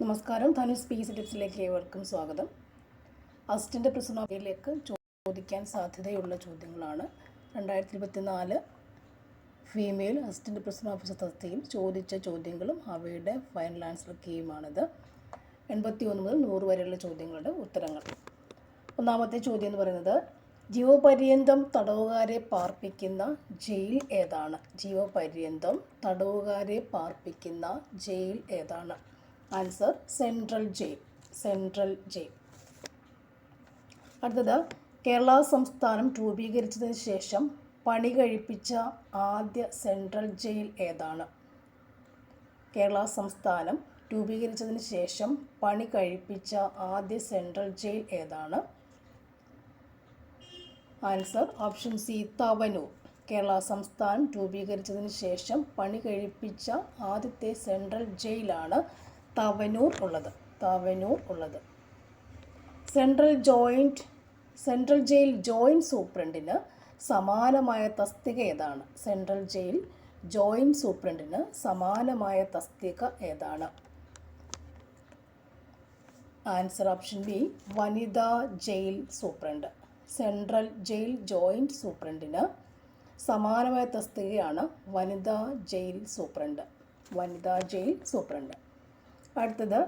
നമസ്കാരം. Dhanush P S C ടിപ്സിലേക്ക് ഏവർക്കും സ്വാഗതം. അസിസ്റ്റൻ്റ് പ്രൊഫസർ നോക്കിലേക്ക് ചോദിക്കാൻ സാധ്യതയുള്ള ചോദ്യങ്ങളാണ്. 2024 ഫീമെയിൽ അസിസ്റ്റൻ്റ് പ്രൊഫസർ ഓഫീസർ തസ്തികയിൽ ചോദിച്ച ചോദ്യങ്ങളും അവയുടെ ഫൈനൽ ആൻസർ കീയുമാണിത്. 81 മുതൽ 100 വരെയുള്ള ചോദ്യങ്ങളുടെ ഉത്തരങ്ങൾ. ഒന്നാമത്തെ ചോദ്യം എന്ന് പറയുന്നത്, ജീവപര്യന്തം തടവുകാരെ പാർപ്പിക്കുന്ന ജയിൽ ഏതാണ്? ജീവപര്യന്തം തടവുകാരെ പാർപ്പിക്കുന്ന ജയിൽ ഏതാണ്? Answer central jail. Central jail. അടുത്തത്, കേരള സംസ്ഥാനം രൂപീകരിച്ചതിന് ശേഷം പണി കഴിപ്പിച്ച ആദ്യ സെൻട്രൽ ജയിൽ ഏതാണ്? കേരള സംസ്ഥാനം രൂപീകരിച്ചതിന് ശേഷം പണി കഴിപ്പിച്ച ആദ്യ സെൻട്രൽ ജയിൽ ഏതാണ്? Answer option C, Thavanur. Kerala സംസ്ഥാനം രൂപീകരിച്ചതിന് ശേഷം പണി കഴിപ്പിച്ച ആദ്യത്തെ സെൻട്രൽ ജയിലാണ് തവനൂർ ഉള്ളത്. തവനൂർ ഉള്ളത്. സെൻട്രൽ ജയിൽ ജോയിൻറ്റ് സൂപ്രണ്ടിന് സമാനമായ തസ്തിക ഏതാണ്? സെൻട്രൽ ജയിൽ ജോയിൻറ്റ് സൂപ്രണ്ടിന് സമാനമായ തസ്തിക ഏതാണ്? ആൻസർ ഓപ്ഷൻ ബി, വനിതാ jail superintendent. Central jail joint സൂപ്രണ്ടിന് സമാനമായ തസ്തികയാണ് വനിതാ ജയിൽ സൂപ്രണ്ട്. വനിതാ ജയിൽ സൂപ്രണ്ട്. അടുത്തത്,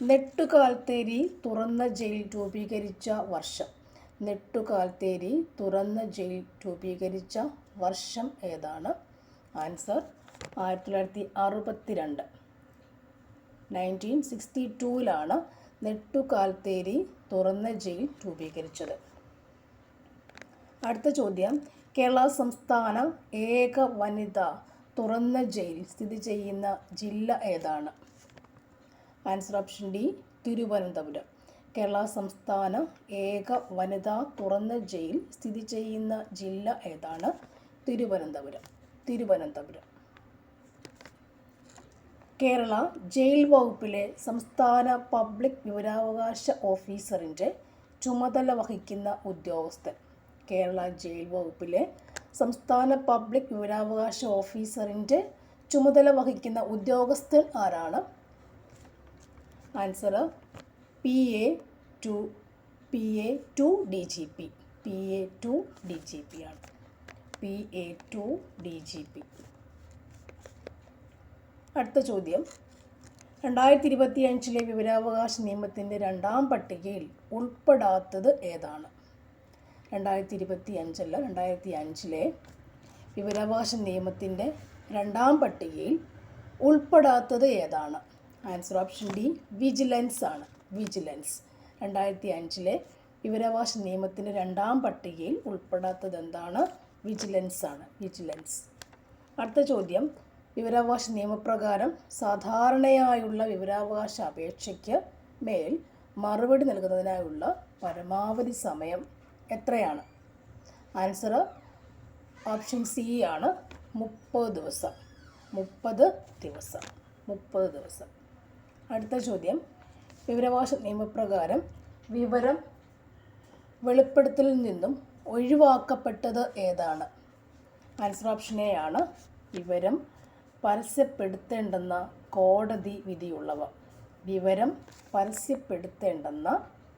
നെട്ടുകാൽത്തേരി തുറന്ന ജയിൽ രൂപീകരിച്ച വർഷം. നെട്ടുകാൽത്തേരി തുറന്ന ജയിൽ രൂപീകരിച്ച വർഷം ഏതാണ്? ആൻസർ 1962. 1962 നെട്ടുകാൽത്തേരി തുറന്ന ജയിൽ രൂപീകരിച്ചത്. അടുത്ത ചോദ്യം, കേരള സംസ്ഥാന ഏക വനിത തുറന്ന ജയിൽ സ്ഥിതി ചെയ്യുന്ന ജില്ല ഏതാണ്? Answer option D, Thiruvananthapuram. Kerala സംസ്ഥാന ഏക വനിതാ തുറന്ന ജയിൽ സ്ഥിതി ചെയ്യുന്ന ജില്ല ഏതാണ്? തിരുവനന്തപുരം. തിരുവനന്തപുരം. കേരള ജയിൽ വകുപ്പിലെ സംസ്ഥാന പബ്ലിക് വിവരാവകാശ ഓഫീസറിൻ്റെ ചുമതല വഹിക്കുന്ന ഉദ്യോഗസ്ഥൻ. കേരള ജയിൽ വകുപ്പിലെ സംസ്ഥാന പബ്ലിക് വിവരാവകാശ ഓഫീസറിൻ്റെ ചുമതല വഹിക്കുന്ന ഉദ്യോഗസ്ഥൻ ആരാണ്? Answer PA2 DGP. PA2 DGP ആണ്. PA2 DGP. അടുത്ത ചോദ്യം, 2025 വിവരാവകാശ നിയമത്തിൻ്റെ 2ാം പട്ടികയിൽ ഉൾപ്പെടാത്തത് ഏതാണ്? 2025 വിവരാവകാശ നിയമത്തിൻ്റെ 2ാം പട്ടികയിൽ ഉൾപ്പെടാത്തത് ഏതാണ്? ആൻസർ ഓപ്ഷൻ ഡി, വിജിലൻസ് ആണ്. വിജിലൻസ്. 2005 വിവരാവകാശ നിയമത്തിൻ്റെ 2ാം പട്ടികയിൽ ഉൾപ്പെടാത്തത് എന്താണ്? വിജിലൻസ് ആണ്. വിജിലൻസ്. അടുത്ത ചോദ്യം, വിവരാവകാശ നിയമപ്രകാരം സാധാരണയായുള്ള വിവരാവകാശ അപേക്ഷയ്ക്ക് മേൽ മറുപടി നൽകുന്നതിനായുള്ള പരമാവധി സമയം എത്രയാണ്? ആൻസർ ഓപ്ഷൻ സി ആണ്, 30 ദിവസം. 30 ദിവസം. 30 ദിവസം. അടുത്ത ചോദ്യം, വിവരാവകാശ നിയമപ്രകാരം വിവരം വെളിപ്പെടുത്തലിൽ നിന്നും ഒഴിവാക്കപ്പെട്ടത് ഏതാണ്? ആൻസർ ഓപ്ഷൻ എ ആണ്, വിവരം പരസ്യപ്പെടുത്തേണ്ടെന്ന കോടതി വിധിയുള്ളവ. വിവരം പരസ്യപ്പെടുത്തേണ്ടെന്ന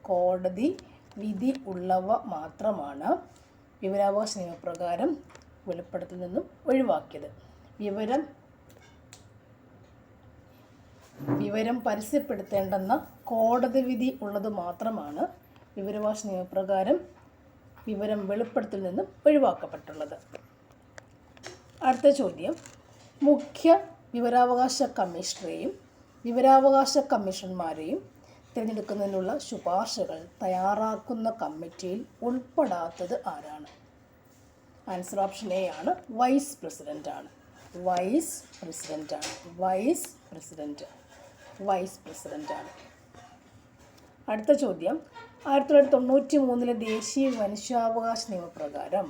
കോടതി വിധി ഉള്ളവ മാത്രമാണ് വിവരാവകാശ നിയമപ്രകാരം വെളിപ്പെടുത്തലിൽ നിന്നും ഒഴിവാക്കിയത്. വിവരം പരസ്യപ്പെടുത്തേണ്ടെന്ന കോടതി വിധി ഉള്ളത് മാത്രമാണ് വിവരാവകാശ നിയമപ്രകാരം വിവരം വെളിപ്പെടുത്തലിൽ നിന്നും ഒഴിവാക്കപ്പെട്ടുള്ളത്. അടുത്ത ചോദ്യം, മുഖ്യ വിവരാവകാശ കമ്മീഷണറെയും വിവരാവകാശ കമ്മീഷണർമാരെയും തിരഞ്ഞെടുക്കുന്നതിനുള്ള ശുപാർശകൾ തയ്യാറാക്കുന്ന കമ്മിറ്റിയിൽ ഉൾപ്പെടാത്തത് ആരാണ്? ആൻസർ ഓപ്ഷൻ എ ആണ്, വൈസ് പ്രസിഡൻ്റ് ആണ്. വൈസ് പ്രസിഡൻ്റ് ആണ്. Vice president. വൈസ് പ്രസിഡൻ്റ് ആണ്. അടുത്ത ചോദ്യം, 1993 ദേശീയ മനുഷ്യാവകാശ നിയമപ്രകാരം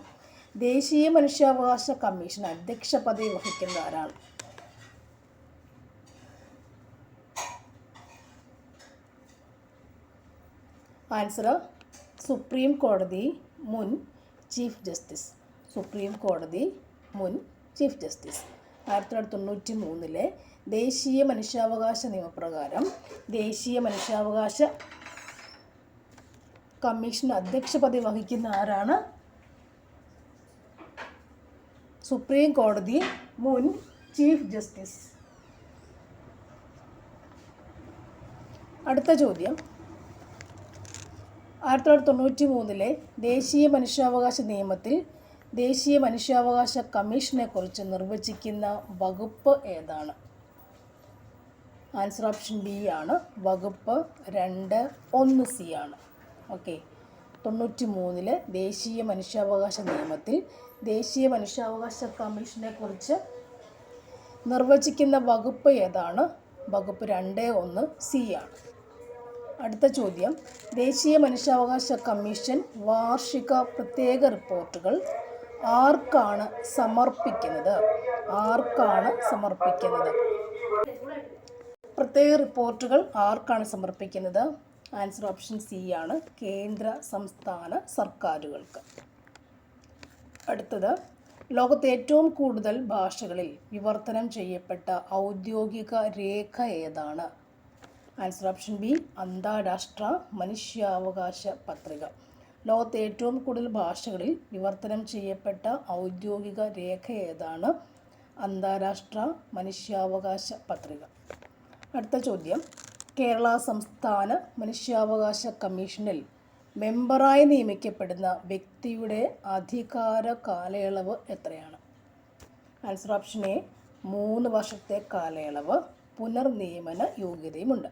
ദേശീയ മനുഷ്യാവകാശ കമ്മീഷൻ അധ്യക്ഷ പദവി വഹിക്കുന്ന ആരാണ്? ആൻസർ സുപ്രീം കോടതി മുൻ ചീഫ് ജസ്റ്റിസ്. സുപ്രീം കോടതി മുൻ ചീഫ് ജസ്റ്റിസ്. 1993 ദേശീയ മനുഷ്യാവകാശ നിയമപ്രകാരം ദേശീയ മനുഷ്യാവകാശ കമ്മീഷൻ അധ്യക്ഷ പദവി വഹിക്കുന്ന ആരാണ്? സുപ്രീം കോടതി മുൻ ചീഫ് ജസ്റ്റിസ്. അടുത്ത ചോദ്യം, 1993 ദേശീയ മനുഷ്യാവകാശ നിയമത്തിൽ ദേശീയ മനുഷ്യാവകാശ കമ്മീഷനെക്കുറിച്ച് നിർവചിക്കുന്ന വകുപ്പ് ഏതാണ്? ആൻസർ ഓപ്ഷൻ ബി ആണ്. വകുപ്പ് 2(1)(c) ആണ്. ഓക്കെ, 93 ദേശീയ മനുഷ്യാവകാശ നിയമത്തിൽ ദേശീയ മനുഷ്യാവകാശ കമ്മീഷനെക്കുറിച്ച് നിർവചിക്കുന്ന വകുപ്പ് ഏതാണ്? വകുപ്പ് 2(1)(c) ആണ്. അടുത്ത ചോദ്യം, ദേശീയ മനുഷ്യാവകാശ കമ്മീഷൻ വാർഷിക പ്രത്യേക റിപ്പോർട്ടുകൾ ആർക്കാണ് സമർപ്പിക്കുന്നത്? പ്രത്യേക റിപ്പോർട്ടുകൾ ആർക്കാണ് സമർപ്പിക്കുന്നത്? ആൻസർ ഓപ്ഷൻ സി ആണ്. കേന്ദ്ര സംസ്ഥാന സർക്കാരുകൾക്ക്. അടുത്തത്, ലോകത്തെ ഏറ്റവും കൂടുതൽ ഭാഷകളിൽ വിവർത്തനം ചെയ്യപ്പെട്ട ഔദ്യോഗിക രേഖ ഏതാണ്? ആൻസർ ഓപ്ഷൻ ബി, അന്താരാഷ്ട്ര മനുഷ്യാവകാശ പത്രിക. ലോകത്തെ ഏറ്റവും കൂടുതൽ ഭാഷകളിൽ വിവർത്തനം ചെയ്യപ്പെട്ട ഔദ്യോഗിക രേഖ ഏതാണ്? അന്താരാഷ്ട്ര മനുഷ്യാവകാശ പത്രിക. അടുത്ത ചോദ്യം, കേരള സംസ്ഥാന മനുഷ്യാവകാശ കമ്മീഷനിൽ മെമ്പറായി നിയമിക്കപ്പെടുന്ന വ്യക്തിയുടെ അധികാര കാലയളവ് എത്രയാണ്? ആൻസർ ഓപ്ഷൻ എ, 3 വർഷത്തെ കാലയളവ്. പുനർനിയമന യോഗ്യതയുമുണ്ട്.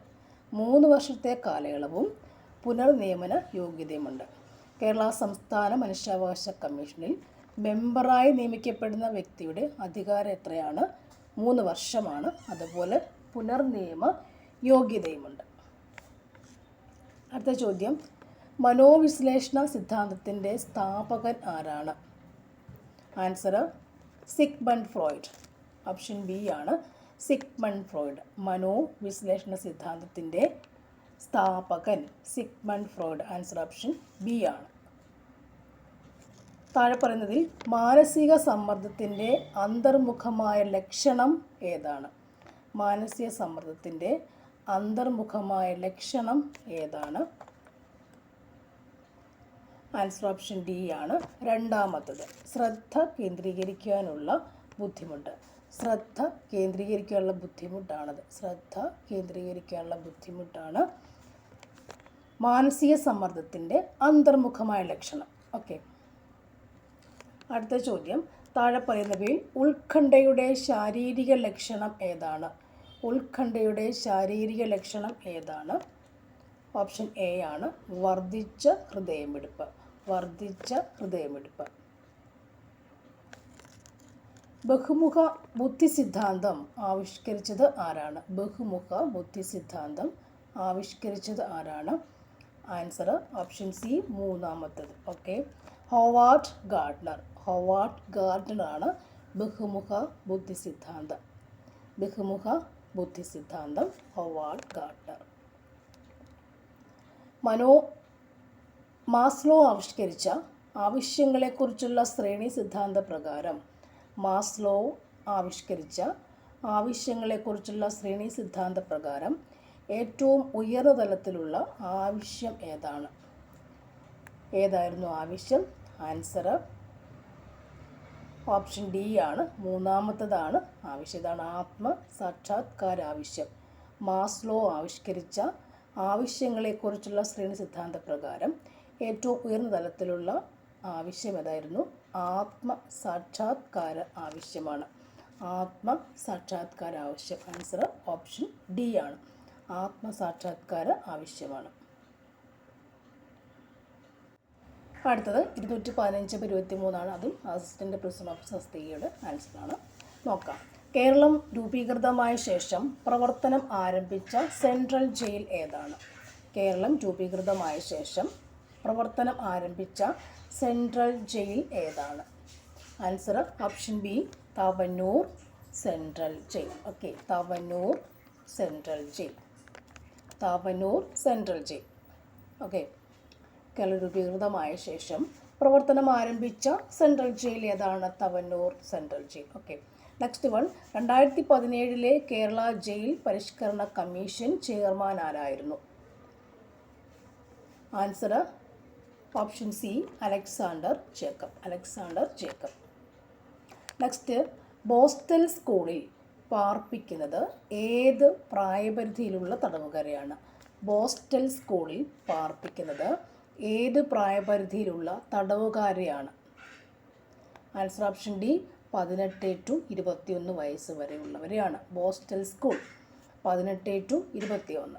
3 വർഷത്തെ കാലയളവും പുനർനിയമന യോഗ്യതയുമുണ്ട്. കേരള സംസ്ഥാന മനുഷ്യാവകാശ കമ്മീഷനിൽ മെമ്പറായി നിയമിക്കപ്പെടുന്ന വ്യക്തിയുടെ അധികാരം എത്രയാണ്? 3 വർഷമാണ്. അതുപോലെ പുനർനിയമ യോഗ്യതയുമുണ്ട്. അടുത്ത ചോദ്യം, മനോവിശ്ലേഷണ സിദ്ധാന്തത്തിൻ്റെ സ്ഥാപകൻ ആരാണ്? Answer Sigmund Freud. Option B ആണ്, സിഗ്മണ്ട് ഫ്രോയിഡ്. മനോവിശ്ലേഷണ സിദ്ധാന്തത്തിൻ്റെ സ്ഥാപകൻ Sigmund Freud. Answer option B ആണ്. താഴെ പറയുന്നതിൽ മാനസിക സമ്മർദ്ദത്തിൻ്റെ അന്തർമുഖമായ ലക്ഷണം ഏതാണ്? മാനസിക സമ്മർദ്ദത്തിൻ്റെ അന്തർമുഖമായ ലക്ഷണം ഏതാണ്? ആൻസർ ഓപ്ഷൻ ഡി ആണ്, രണ്ടാമത്തത്. ശ്രദ്ധ കേന്ദ്രീകരിക്കാനുള്ള ബുദ്ധിമുട്ട്. ശ്രദ്ധ കേന്ദ്രീകരിക്കാനുള്ള ബുദ്ധിമുട്ടാണ് മാനസിക സമ്മർദ്ദത്തിൻ്റെ അന്തർമുഖമായ ലക്ഷണം. ഓക്കെ, അടുത്ത ചോദ്യം, താഴെ പറയുന്നവയിൽ ഉത്കണ്ഠയുടെ ശാരീരിക ലക്ഷണം ഏതാണ്? ഓപ്ഷൻ എ ആണ്, വർദ്ധിച്ച ഹൃദയമിടിപ്പ്. ബഹുമുഖ ബുദ്ധി സിദ്ധാന്തം ആവിഷ്കരിച്ചത് ആരാണ്? ആൻസർ ഓപ്ഷൻ സി, മൂന്നാമത്തത്. ഓക്കെ, ഹോവാർഡ് ഗാർഡ്നർ ആണ് ബഹുമുഖ ബുദ്ധി സിദ്ധാന്തം. Howard Gardner. മാസ്ലോ ആവിഷ്കരിച്ച ആവശ്യങ്ങളെക്കുറിച്ചുള്ള ശ്രേണി സിദ്ധാന്ത പ്രകാരം ഏറ്റവും ഉയർന്ന തലത്തിലുള്ള ആവശ്യം ഏതായിരുന്നു ആവശ്യം? ആൻസർ ഓപ്ഷൻ ഡി ആണ്, മൂന്നാമത്തതാണ് ആവശ്യം. ഇതാണ് ആത്മസാക്ഷാത്കാര ആവശ്യം. മാസ്ലോ ആവിഷ്കരിച്ച ആവശ്യങ്ങളെക്കുറിച്ചുള്ള ശ്രേണി സിദ്ധാന്ത പ്രകാരം ഏറ്റവും ഉയർന്ന തലത്തിലുള്ള ആവശ്യം ഏതായിരുന്നു? ആത്മസാക്ഷാത്കാര ആവശ്യമാണ്. ആൻസർ ഓപ്ഷൻ ഡി ആണ്, ആത്മസാക്ഷാത്കാര ആവശ്യമാണ്. അടുത്തത് 215/23 അതും അസിസ്റ്റൻ്റ് പ്രിൻസിപ്പൽ ഓഫീസർ തസ്തികയുടെ ആൻസറാണ്. നോക്കാം. കേരളം രൂപീകൃതമായ ശേഷം പ്രവർത്തനം ആരംഭിച്ച സെൻട്രൽ ജയിൽ ഏതാണ്? Answer option B, Thavanur central jail. Okay, Thavanur central jail. Okay, Keralam രൂപീകൃതമായ ശേഷം പ്രവർത്തനം ആരംഭിച്ച സെൻട്രൽ ജയിൽ ഏതാണ്? Thavanur central jail. Okay, next one, 2017 Kerala jail പരിഷ്കരണ കമ്മീഷൻ ചെയർമാൻ ആരായിരുന്നു? Answer option C, Alexander Jacob. Next, borstal സ്കൂളിൽ പാർപ്പിക്കുന്നത് ഏത് പ്രായപരിധിയിലുള്ള തടവുകാരെയാണ്? ബോസ്റ്റൽ സ്കൂളിൽ പാർപ്പിക്കുന്നത് ഏത് പ്രായപരിധിയിലുള്ള തടവുകാരെയാണ്? ആൻസർ ഓപ്ഷൻ ഡി, 18 to 21 വയസ്സ് വരെയുള്ളവരെയാണ്. Borstal school 18 to 21.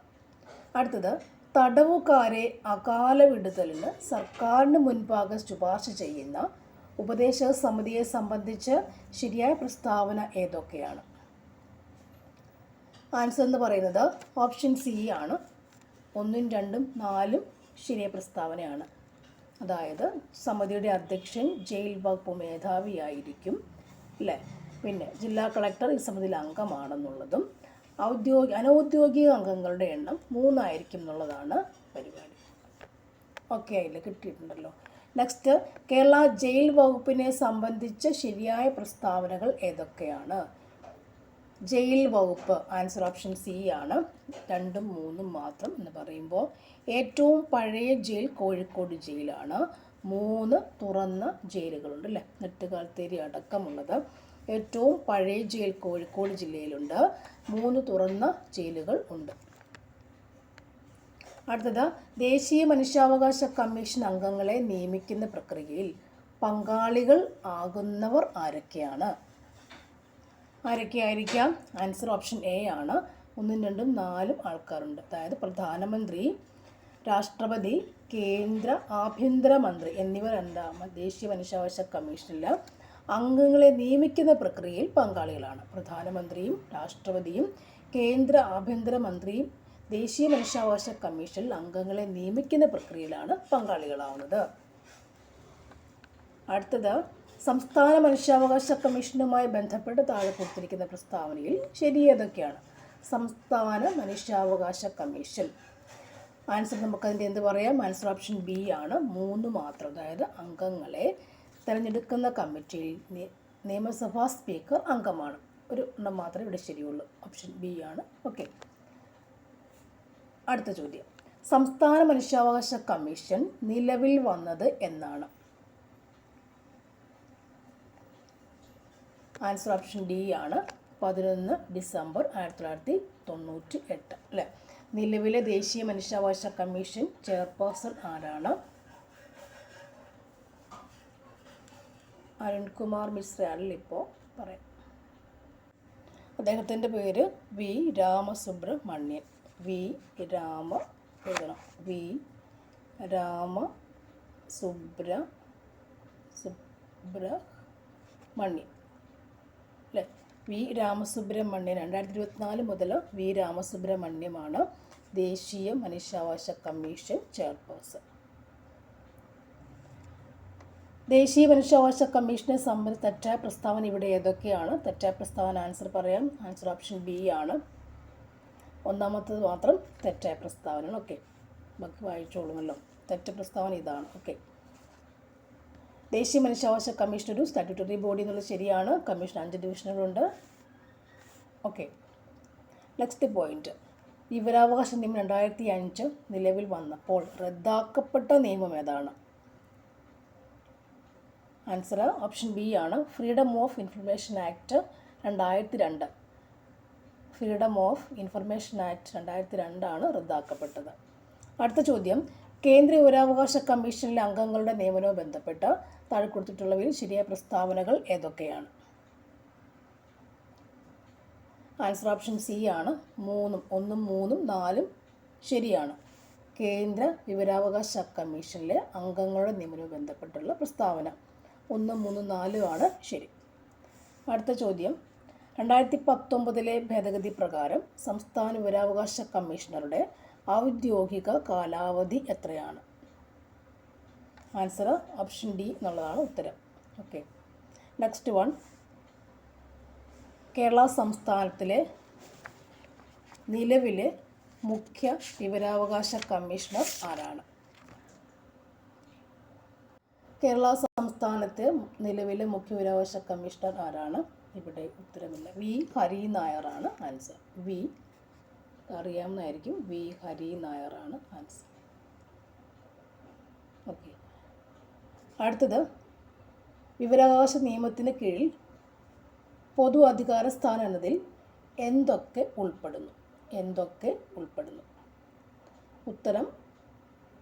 അടുത്തത്, തടവുകാരെ അകാല വിടുതലിന് സർക്കാരിന് മുൻപാകെ ശുപാർശ ചെയ്യുന്ന ഉപദേശക സമിതിയെ സംബന്ധിച്ച് ശരിയായ പ്രസ്താവന ഏതൊക്കെയാണ്? ആൻസർ എന്ന് പറയുന്നത് ഓപ്ഷൻ സി ആണ്. 1, 2, 4 ശരിയായ പ്രസ്താവനയാണ്. അതായത് സമിതിയുടെ അധ്യക്ഷൻ ജയിൽ വകുപ്പ് മേധാവിയായിരിക്കും അല്ലേ. പിന്നെ ജില്ലാ കളക്ടർ ഈ സമിതിയിൽ അംഗമാണെന്നുള്ളതും അനൗദ്യോഗിക അംഗങ്ങളുടെ എണ്ണം 3 ആയിരിക്കും എന്നുള്ളതാണ് പരിപാടി. ഓക്കെ ആയില്ലേ, കിട്ടിയിട്ടുണ്ടല്ലോ. നെക്സ്റ്റ്, കേരള ജയിൽ വകുപ്പിനെ സംബന്ധിച്ച് ശരിയായ പ്രസ്താവനകൾ ഏതൊക്കെയാണ്? ജയിൽ വകുപ്പ് ആൻസർ ഓപ്ഷൻ സി ആണ്. 2, 3 മാത്രം എന്ന് പറയുമ്പോൾ ഏറ്റവും പഴയ ജയിൽ കോഴിക്കോട് ജയിലാണ്. 3 തുറന്ന ജയിലുകളുണ്ട് അല്ലേ, നെട്ടുകാൽത്തേരി അടക്കമുള്ളത്. ഏറ്റവും പഴയ ജയിൽ കോഴിക്കോട് ജില്ലയിലുണ്ട്. 3 തുറന്ന ജയിലുകൾ ഉണ്ട്. അടുത്തത്, ദേശീയ മനുഷ്യാവകാശ കമ്മീഷൻ അംഗങ്ങളെ നിയമിക്കുന്ന പ്രക്രിയയിൽ പങ്കാളികൾ ആകുന്നവർ ആരൊക്കെയാണ്? ആരൊക്കെയായിരിക്കാം? ആൻസർ ഓപ്ഷൻ എ ആണ്. 1, 2, 4 ആൾക്കാരുണ്ട്. അതായത് പ്രധാനമന്ത്രി, രാഷ്ട്രപതി, കേന്ദ്ര ആഭ്യന്തരമന്ത്രി എന്നിവർ ദേശീയ മനുഷ്യാവകാശ കമ്മീഷനിൽ അംഗങ്ങളെ നിയമിക്കുന്ന പ്രക്രിയയിൽ പങ്കാളികളാണ്. പ്രധാനമന്ത്രിയും രാഷ്ട്രപതിയും കേന്ദ്ര ആഭ്യന്തരമന്ത്രിയും ദേശീയ മനുഷ്യാവകാശ കമ്മീഷനിൽ അംഗങ്ങളെ നിയമിക്കുന്ന പ്രക്രിയയിലാണ് പങ്കാളികളാവുന്നത്. അടുത്തത്, സംസ്ഥാന മനുഷ്യാവകാശ കമ്മീഷനുമായി ബന്ധപ്പെട്ട് താഴെ കൊടുത്തിരിക്കുന്ന പ്രസ്താവനയിൽ ശരിയേതൊക്കെയാണ്? സംസ്ഥാന മനുഷ്യാവകാശ കമ്മീഷൻ ആൻസർ നമുക്കതിൻ്റെ എന്ത് പറയാം? ആൻസർ ഓപ്ഷൻ ബി ആണ്. 3 മാത്രം. അതായത് അംഗങ്ങളെ തിരഞ്ഞെടുക്കുന്ന കമ്മിറ്റിയിൽ നിയമസഭാ സ്പീക്കർ അംഗമാണ്. ഒരു എണ്ണം മാത്രമേ ഇവിടെ ശരിയുള്ളൂ. ഓപ്ഷൻ ബി ആണ്. ഓക്കെ, അടുത്ത ചോദ്യം, സംസ്ഥാന മനുഷ്യാവകാശ കമ്മീഷൻ നിലവിൽ വന്നത് എന്നാണ്? ആൻസർ ഓപ്ഷൻ ഡി ആണ്. 11 ഡിസംബർ 1998 അല്ലേ. നിലവിലെ ദേശീയ മനുഷ്യാവകാശ കമ്മീഷൻ ചെയർപേഴ്സൺ ആരാണ്? അരുൺകുമാർ മിശ്രയാണെങ്കിൽ ഇപ്പോൾ പറയാം. അദ്ദേഹത്തിൻ്റെ പേര് വി രാമസുബ്രഹ്മണ്യൻ. വി രാമസുബ്രഹ്മണ്യൻ അല്ലേ. വി രാമസുബ്രഹ്മണ്യൻ 2024 മുതൽ വി രാമസുബ്രഹ്മണ്യമാണ് ദേശീയ മനുഷ്യാവകാശ കമ്മീഷൻ ചെയർപേഴ്സൺ. ദേശീയ മനുഷ്യാവകാശ കമ്മീഷനെ സംബന്ധിച്ച് തെറ്റായ പ്രസ്താവന ഇവിടെ ഏതൊക്കെയാണ്? തെറ്റായ പ്രസ്താവന ആൻസർ പറയാം. ആൻസർ ഓപ്ഷൻ ബി ആണ്. 1ാമത്തത് മാത്രം തെറ്റായ പ്രസ്താവന. ഓക്കെ, ബാക്കി വായിച്ചോളുമല്ലോ. തെറ്റ പ്രസ്താവന ഇതാണ്. ഓക്കെ, ദേശീയ മനുഷ്യാവകാശ കമ്മീഷൻ ഒരു സ്റ്റാറ്റ്യൂട്ടറി ബോഡി എന്നുള്ളത് ശരിയാണ്. കമ്മീഷൻ 5 ഡിവിഷനുകളുണ്ട്. ഓക്കെ, നെക്സ്റ്റ് പോയിന്റ്, വിവരാവകാശ നിയമം 2005 നിലവിൽ വന്നപ്പോൾ റദ്ദാക്കപ്പെട്ട നിയമം ഏതാണ്? ആൻസർ ഓപ്ഷൻ ബി ആണ്. Freedom of information act 2002. Freedom of information act 2002 ആണ് റദ്ദാക്കപ്പെട്ടത്. അടുത്ത ചോദ്യം, കേന്ദ്ര വിവരാവകാശ കമ്മീഷനിലെ അംഗങ്ങളുടെ നിയമനവുമായി ബന്ധപ്പെട്ട് താഴെ കൊടുത്തിട്ടുള്ളവയിൽ ശരിയായ പ്രസ്താവനകൾ ഏതൊക്കെയാണ്? ആൻസർ ഓപ്ഷൻ സി ആണ്. 1, 3, 4 ശരിയാണ്. കേന്ദ്ര വിവരാവകാശ കമ്മീഷനിലെ അംഗങ്ങളുടെ നിയമനവുമായി ബന്ധപ്പെട്ടുള്ള പ്രസ്താവന 1, 3, 4 ആണ് ശരി. അടുത്ത ചോദ്യം, 2019 ഭേദഗതി പ്രകാരം സംസ്ഥാന വിവരാവകാശ കമ്മീഷണറുടെ ഔദ്യോഗിക കാലാവധി എത്രയാണ്? ആൻസർ ഓപ്ഷൻ ഡി എന്നുള്ളതാണ് ഉത്തരം. ഓക്കെ, നെക്സ്റ്റ് വൺ, കേരള സംസ്ഥാനത്തിലെ നിലവിലെ മുഖ്യ വിവരാവകാശ കമ്മീഷണർ ആരാണ്? കേരള സംസ്ഥാനത്തെ നിലവിലെ മുഖ്യ വിവരാവകാശ കമ്മീഷണർ ആരാണ്? ഇവിടെ ഉത്തരമില്ല. വി ഹരി നായരാണ് ആൻസർ. വി അറിയാവുന്നതായിരിക്കും. വി ഹരി നായരാണ് ആൻസർ. ഓക്കെ. അടുത്തത്, വിവരാവകാശ നിയമത്തിന് കീഴിൽ പൊതു അധികാര സ്ഥാനം എന്നതിൽ എന്തൊക്കെ ഉൾപ്പെടുന്നു? എന്തൊക്കെ ഉൾപ്പെടുന്നു? ഉത്തരം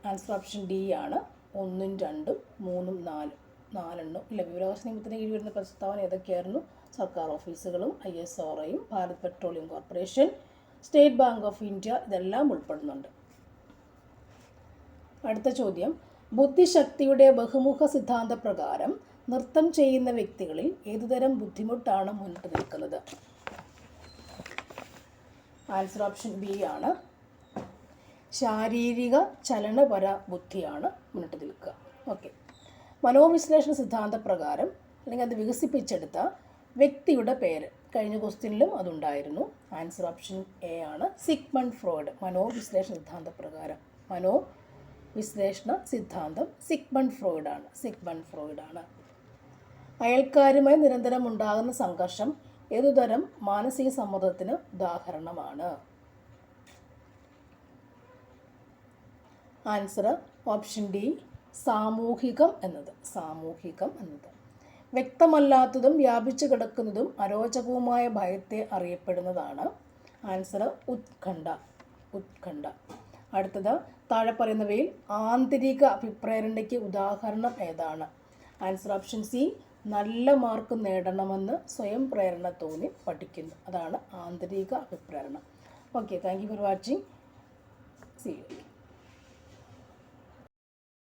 ആൻസർ ഓപ്ഷൻ ഡി ആണ്. 1, 2, 3, 4 4 ഇല്ല. വിവരാവകാശ നിയമത്തിന് കീഴിൽ വരുന്ന പ്രസ്താവന ഏതൊക്കെയായിരുന്നു? സർക്കാർ ഓഫീസുകളും ISROയും Bharat petroleum corporation, state bank of India, ഇതെല്ലാം ഉൾപ്പെടുന്നുണ്ട്. അടുത്ത ചോദ്യം, ബുദ്ധിശക്തിയുടെ ബഹുമുഖ സിദ്ധാന്ത പ്രകാരം നൃത്തം ചെയ്യുന്ന വ്യക്തികളിൽ ഏതുതരം ബുദ്ധിമുട്ടാണ് മുന്നിട്ട് നിൽക്കുന്നത്? ആൻസർ ഓപ്ഷൻ ബി ആണ്. ശാരീരിക ചലനപര ബുദ്ധിയാണ് മുന്നിട്ട് നിൽക്കുക. ഓക്കെ. മനോവിശ്ലേഷണ സിദ്ധാന്ത പ്രകാരം അല്ലെങ്കിൽ അത് വികസിപ്പിച്ചെടുത്ത വ്യക്തിയുടെ പേര് കഴിഞ്ഞ ക്വസ്റ്റ്യനിലും അതുണ്ടായിരുന്നു. ആൻസർ ഓപ്ഷൻ എ ആണ്. Sigmund Freud. മനോവിശ്ലേഷണ സിദ്ധാന്ത പ്രകാരം മനോവിശ്ലേഷണ സിദ്ധാന്തം സിഗ്മണ്ട് ഫ്രോയിഡാണ്. സിഗ്മണ്ട് ഫ്രോയിഡാണ്. അയൽക്കാരുമായി നിരന്തരം ഉണ്ടാകുന്ന സംഘർഷം ഏതുതരം മാനസിക സമ്മർദ്ദത്തിന് ഉദാഹരണമാണ്? ആൻസർ ഓപ്ഷൻ ഡി, സാമൂഹികം എന്നത്. സാമൂഹികം എന്നത്. വ്യക്തമല്ലാത്തതും വ്യാപിച്ചു കിടക്കുന്നതും അരോചകവുമായ ഭയത്തെ അറിയപ്പെടുന്നതാണ്. ആൻസർ ഉത്കണ്ഠ. ഉത്കണ്ഠ. അടുത്തത്, താഴെ പറയുന്നവയിൽ ആന്തരിക അഭിപ്രേരണയ്ക്ക് ഉദാഹരണം ഏതാണ്? ആൻസർ ഓപ്ഷൻ സി, നല്ല മാർക്ക് നേടണമെന്ന് സ്വയം പ്രേരണ തോന്നി പഠിക്കുന്നു. അതാണ് ആന്തരിക അഭിപ്രേരണ. Okay, thank you for watching. See U.